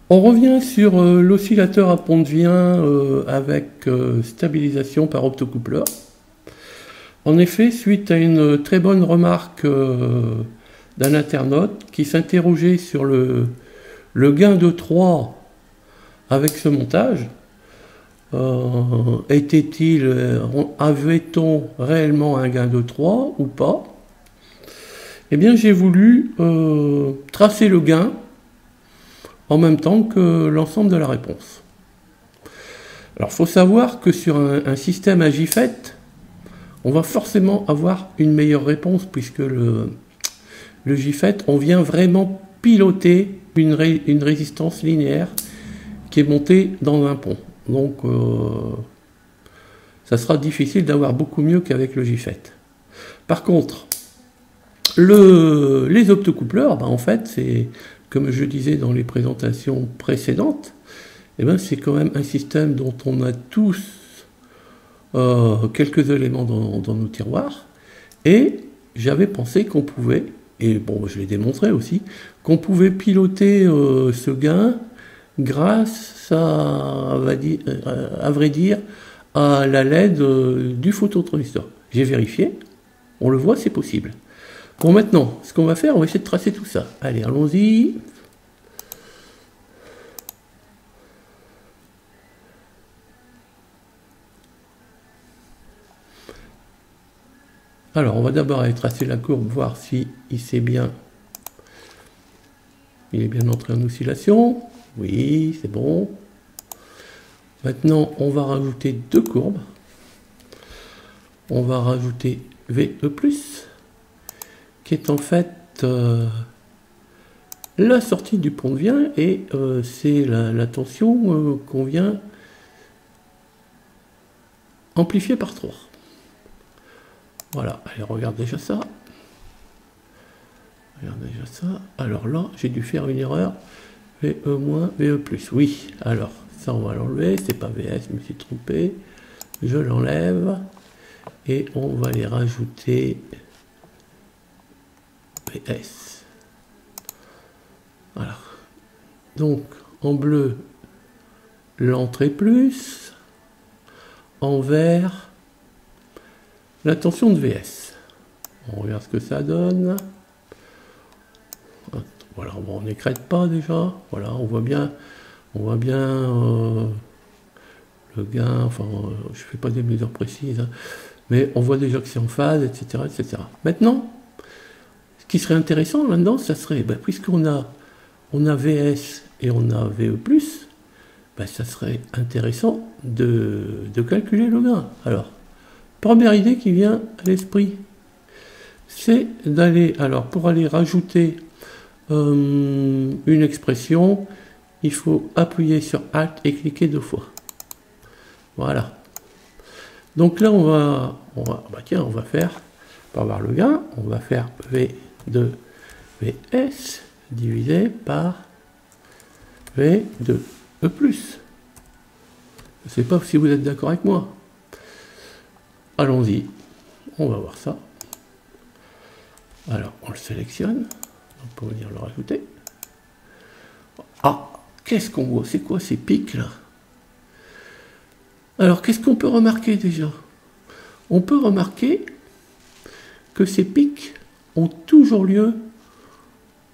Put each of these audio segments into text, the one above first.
On revient sur l'oscillateur à Pontevien avec stabilisation par optocoupleur. En effet, suite à une très bonne remarque d'un internaute qui s'interrogeait sur le gain de 3 avec ce montage, avait-on réellement un gain de 3 ou pas? Eh bien, j'ai voulu tracer le gain en même temps que l'ensemble de la réponse. Alors, il faut savoir que sur un système à JFET, on va forcément avoir une meilleure réponse, puisque le JFET, on vient vraiment piloter une résistance linéaire qui est montée dans un pont. Donc, ça sera difficile d'avoir beaucoup mieux qu'avec le JFET. Par contre, les optocoupleurs, en fait, c'est, comme je disais dans les présentations précédentes, c'est quand même un système dont on a tous quelques éléments dans nos tiroirs, et j'avais pensé qu'on pouvait, et bon, je l'ai démontré aussi, qu'on pouvait piloter ce gain grâce à vrai dire, à la LED du phototransistor. J'ai vérifié, on le voit, c'est possible. Bon, maintenant, ce qu'on va faire, on va essayer de tracer tout ça. Allez, allons-y. Alors, on va d'abord aller tracer la courbe, voir si il est bien entré en oscillation. Oui, c'est bon. Maintenant, on va rajouter 2 courbes. On va rajouter VE+, qui est en fait la sortie du Pontevien, et c'est la tension qu'on vient amplifier par 3. Voilà, allez, regarde déjà ça. Regarde déjà ça. Alors là, j'ai dû faire une erreur. VE-, VE+. Oui, alors, ça on va l'enlever. C'est pas VS, je me suis trompé. Je l'enlève. Et on va les rajouter VS. Voilà. Donc, en bleu, l'entrée plus. En vert, la tension de VS. On regarde ce que ça donne. Voilà, bon, on n'écrète pas déjà. Voilà, on voit bien le gain. Enfin, je ne fais pas des mesures précises, hein, mais on voit déjà que c'est en phase, etc., etc. Maintenant, ce qui serait intéressant là-dedans, ça serait, puisqu'on a VS et on a VE+, ça serait intéressant de calculer le gain. Alors, première idée qui vient à l'esprit, c'est d'aller, alors pour aller rajouter une expression, il faut appuyer sur Alt et cliquer 2 fois. Voilà. Donc là, on va faire, pour avoir le gain, on va faire V de VS divisé par V de E+. Je ne sais pas si vous êtes d'accord avec moi. Allons-y, on va voir ça. Alors, on le sélectionne, on peut venir le rajouter. Ah, qu'est-ce qu'on voit? C'est quoi ces pics là? Alors, qu'est-ce qu'on peut remarquer déjà? On peut remarquer que ces pics ont toujours lieu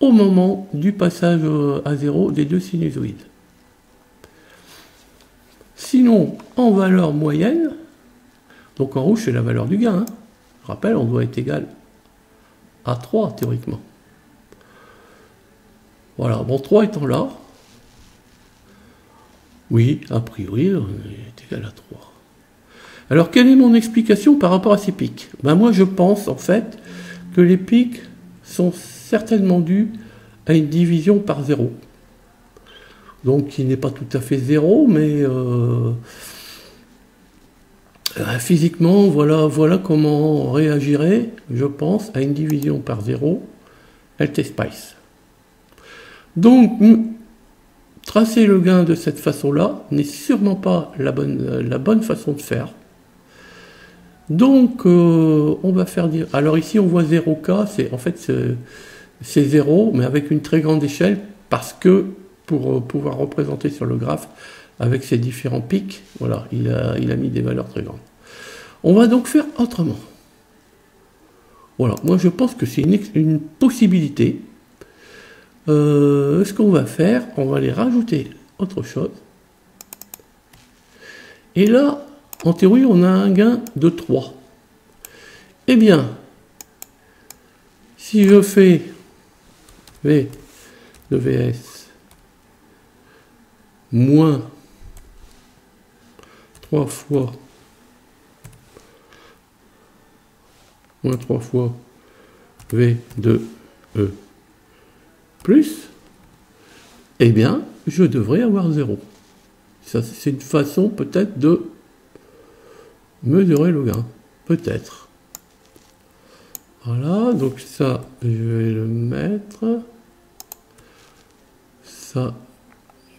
au moment du passage à 0 des 2 sinusoïdes. Sinon, en valeur moyenne, donc en rouge c'est la valeur du gain, hein. Je rappelle, on doit être égal à 3 théoriquement. Voilà, bon, 3 étant là, oui, a priori, on est égal à 3. Alors, quelle est mon explication par rapport à ces pics? Moi, je pense, en fait, que les pics sont certainement dus à une division par 0. Donc, qui n'est pas tout à fait 0, mais physiquement, voilà comment on réagirait, je pense, à une division par 0, LT-Spice. Donc, tracer le gain de cette façon-là n'est sûrement pas la bonne façon de faire. Donc, on va faire dire... Alors ici, on voit 0K, en fait, c'est 0, mais avec une très grande échelle, parce que pour pouvoir représenter sur le graphe avec ces différents pics. Voilà, il a mis des valeurs très grandes. On va donc faire autrement. Voilà, moi je pense que c'est une possibilité. Ce qu'on va faire, on va aller rajouter autre chose. Et là, en théorie, on a un gain de 3. Eh bien, si je fais V de VS moins 3 fois V de E plus, eh bien, je devrais avoir 0. Ça, c'est une façon peut-être de mesurer le gain. Peut-être. Voilà, donc ça, je vais le mettre. Ça,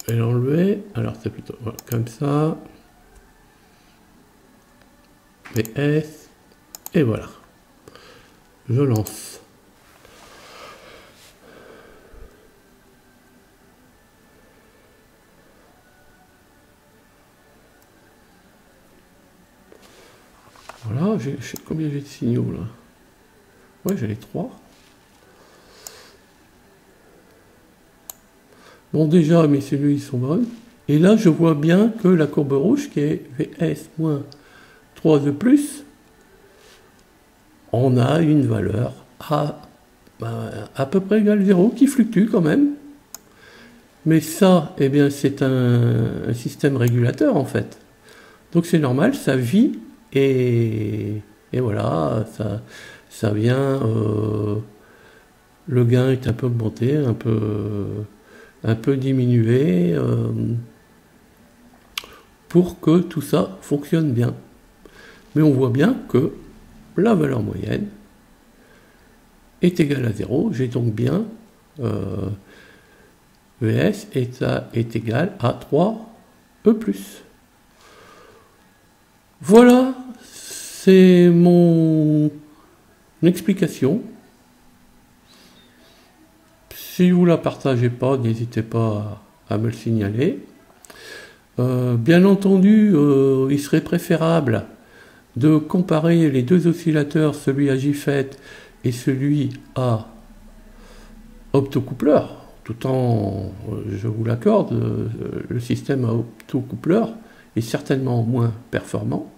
je vais l'enlever. Alors, c'est plutôt voilà, comme ça. VS. Et voilà. Je lance. Voilà, combien j'ai de signaux là? Ouais, j'ai les 3. Bon, déjà, mes cellules sont bonnes. Et là, je vois bien que la courbe rouge, qui est VS moins 3 de plus, on a une valeur à peu près égale 0, qui fluctue quand même. Mais ça, eh bien, c'est un système régulateur, en fait. Donc c'est normal, ça vit, et voilà, ça vient... le gain est un peu augmenté, un peu diminué, pour que tout ça fonctionne bien. Mais on voit bien que la valeur moyenne est égale à 0. J'ai donc bien VS est égal à 3E+. Voilà, c'est mon explication. Si vous ne la partagez pas, n'hésitez pas à me le signaler. Bien entendu, il serait préférable de comparer les deux oscillateurs, celui à JFET et celui à optocoupleur, tout en, je vous l'accorde, le système à optocoupleur est certainement moins performant,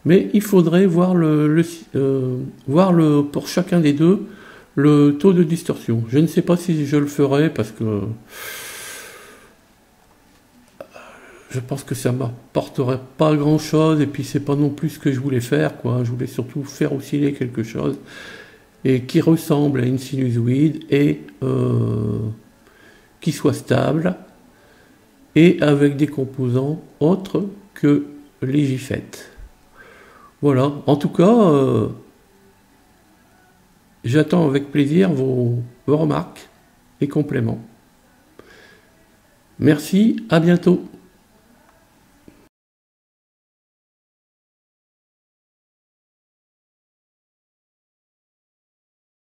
mais il faudrait voir pour chacun des deux le taux de distorsion. Je ne sais pas si je le ferai parce que je pense que ça ne m'apporterait pas grand chose, et puis c'est pas non plus ce que je voulais faire, quoi. Je voulais surtout faire osciller quelque chose et qui ressemble à une sinusoïde et qui soit stable et avec des composants autres que les JFET. Voilà, en tout cas, j'attends avec plaisir vos remarques et compléments. Merci, à bientôt.